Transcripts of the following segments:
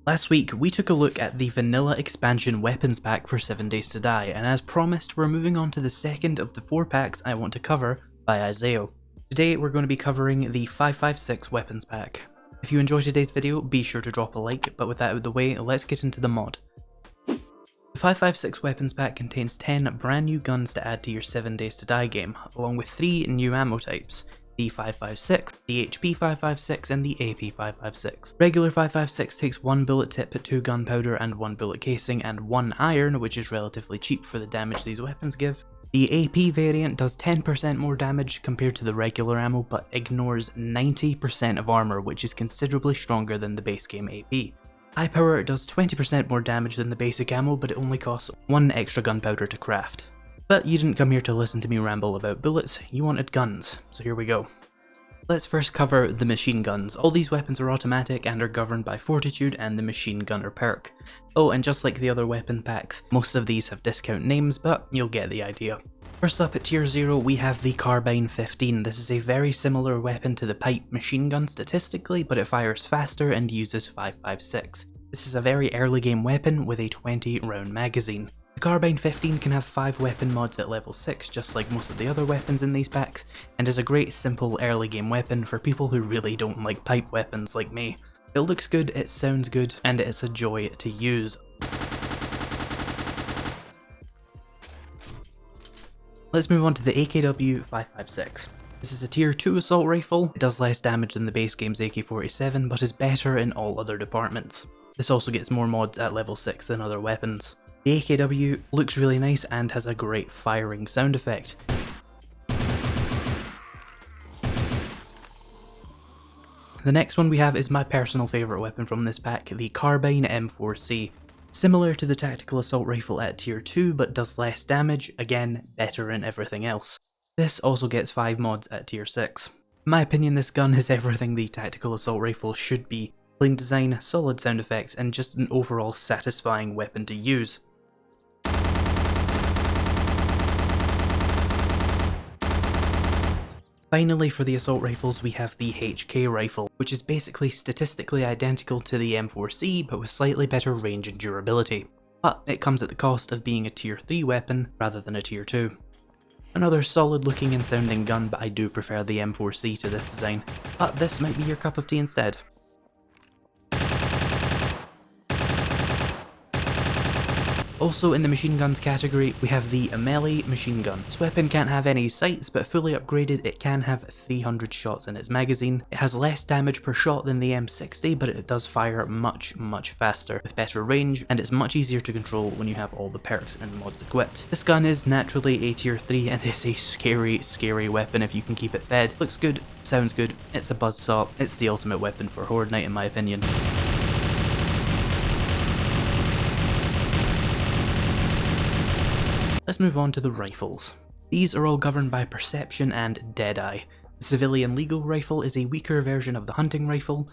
Last week, we took a look at the vanilla expansion weapons pack for 7 Days to Die, and as promised, we're moving on to the second of the 4 packs I want to cover by Izayo. Today, we're going to be covering the 556 weapons pack. If you enjoyed today's video, be sure to drop a like, but with that out of the way, let's get into the mod. The 556 weapons pack contains 10 brand new guns to add to your 7 Days to Die game, along with 3 new ammo types. The 556, the HP 556, and the AP 556. Regular 556 takes 1 bullet tip, 2 gunpowder, and 1 bullet casing, and 1 iron, which is relatively cheap for the damage these weapons give. The AP variant does 10% more damage compared to the regular ammo, but ignores 90% of armor, which is considerably stronger than the base game AP. High power does 20% more damage than the basic ammo, but it only costs 1 extra gunpowder to craft. But you didn't come here to listen to me ramble about bullets, you wanted guns, so here we go. Let's first cover the machine guns. All these weapons are automatic and are governed by fortitude and the machine gunner perk. Oh, and just like the other weapon packs, most of these have discount names, but you'll get the idea. First up at tier 0 we have the Carbine 15. This is a very similar weapon to the pipe machine gun statistically, but it fires faster and uses 556. This is a very early game weapon with a 20 round magazine. The Carbine 15 can have 5 weapon mods at level 6, just like most of the other weapons in these packs, and is a great simple early game weapon for people who really don't like pipe weapons like me. It looks good, it sounds good, and it's a joy to use. Let's move on to the AKW 556. This is a tier 2 assault rifle. It does less damage than the base game's AK-47, but is better in all other departments. This also gets more mods at level 6 than other weapons. The AKW looks really nice and has a great firing sound effect. The next one we have is my personal favourite weapon from this pack, the Carbine M4C. Similar to the tactical assault rifle at tier 2, but does less damage, again, better in everything else. This also gets 5 mods at tier 6. In my opinion, this gun is everything the tactical assault rifle should be. Clean design, solid sound effects, and just an overall satisfying weapon to use. Finally, for the assault rifles, we have the HK rifle, which is basically statistically identical to the M4C, but with slightly better range and durability. But it comes at the cost of being a tier 3 weapon rather than a tier 2. Another solid looking and sounding gun, but I do prefer the M4C to this design. But this might be your cup of tea instead. Also in the machine guns category, we have the Ameli Machine Gun. This weapon can't have any sights, but fully upgraded it can have 300 shots in its magazine. It has less damage per shot than the M60, but it does fire much faster, with better range, and it's much easier to control when you have all the perks and mods equipped. This gun is naturally a tier 3 and is a scary weapon if you can keep it fed. Looks good, sounds good, it's a buzzsaw, it's the ultimate weapon for Horde Night in my opinion. Let's move on to the rifles. These are all governed by perception and deadeye. The civilian legal rifle is a weaker version of the hunting rifle,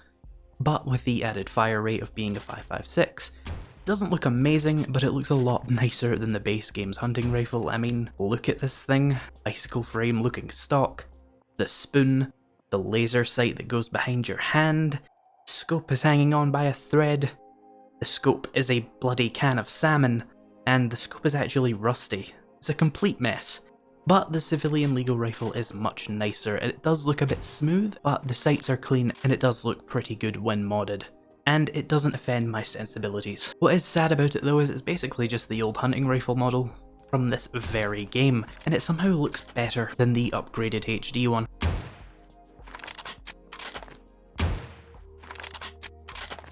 but with the added fire rate of being a 556. It doesn't look amazing, but it looks a lot nicer than the base game's hunting rifle. I mean, look at this thing, bicycle frame looking stock, the spoon, the laser sight that goes behind your hand, the scope is hanging on by a thread, the scope is a bloody can of salmon, and the scope is actually rusty. It's a complete mess. But the civilian legal rifle is much nicer. It does look a bit smooth, but the sights are clean and it does look pretty good when modded. And it doesn't offend my sensibilities. What is sad about it though is it's basically just the old hunting rifle model from this very game, and it somehow looks better than the upgraded HD one.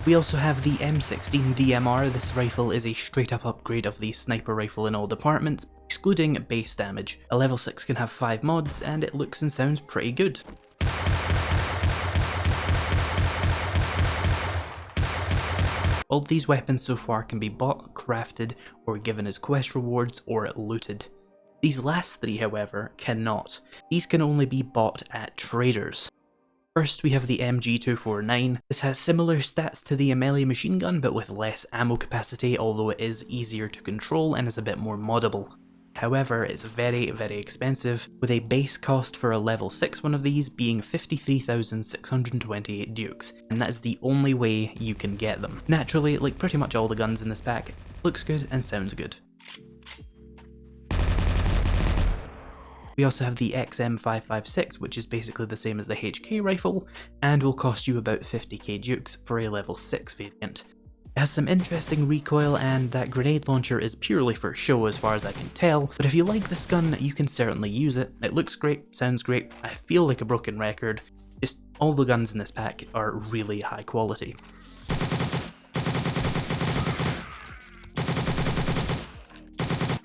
We also have the M16 DMR. This rifle is a straight up upgrade of the sniper rifle in all departments, excluding base damage. A level 6 can have 5 mods and it looks and sounds pretty good. All of these weapons so far can be bought, crafted, or given as quest rewards or looted. These last 3 however cannot. These can only be bought at traders. First we have the MG249. This has similar stats to the Ameli Machine Gun but with less ammo capacity, although it is easier to control and is a bit more moddable. However, it's very, very expensive, with a base cost for a level 6 one of these being 53,628 dukes, and that is the only way you can get them. Naturally, like pretty much all the guns in this pack, looks good and sounds good. We also have the XM556, which is basically the same as the HK rifle, and will cost you about 50k dukes for a level 6 variant. It has some interesting recoil, and that grenade launcher is purely for show as far as I can tell, but if you like this gun, you can certainly use it. It looks great, sounds great, I feel like a broken record, just all the guns in this pack are really high quality.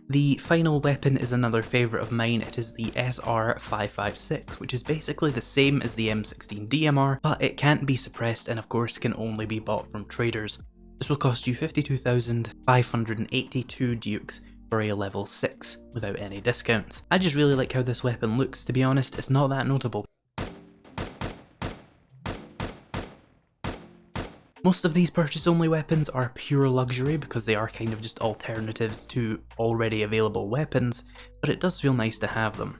The final weapon is another favourite of mine. It is the SR556, which is basically the same as the M16 DMR, but it can't be suppressed and of course can only be bought from traders. This will cost you 52,582 dukes for a level 6 without any discounts. I just really like how this weapon looks, to be honest. It's not that notable. Most of these purchase only weapons are pure luxury because they are kind of just alternatives to already available weapons, but it does feel nice to have them.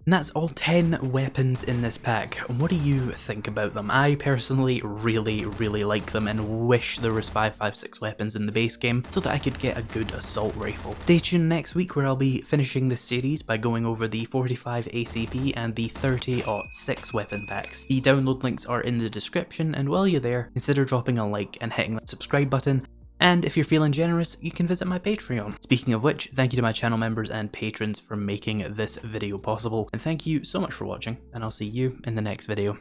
And that's all 10 weapons in this pack. What do you think about them? I personally really like them and wish there was 5.56 weapons in the base game so that I could get a good assault rifle. Stay tuned next week where I'll be finishing this series by going over the 45 ACP and the 30-06 weapon packs. The download links are in the description, and while you're there, consider dropping a like and hitting that subscribe button. And if you're feeling generous, you can visit my Patreon. Speaking of which, thank you to my channel members and patrons for making this video possible. And thank you so much for watching, and I'll see you in the next video.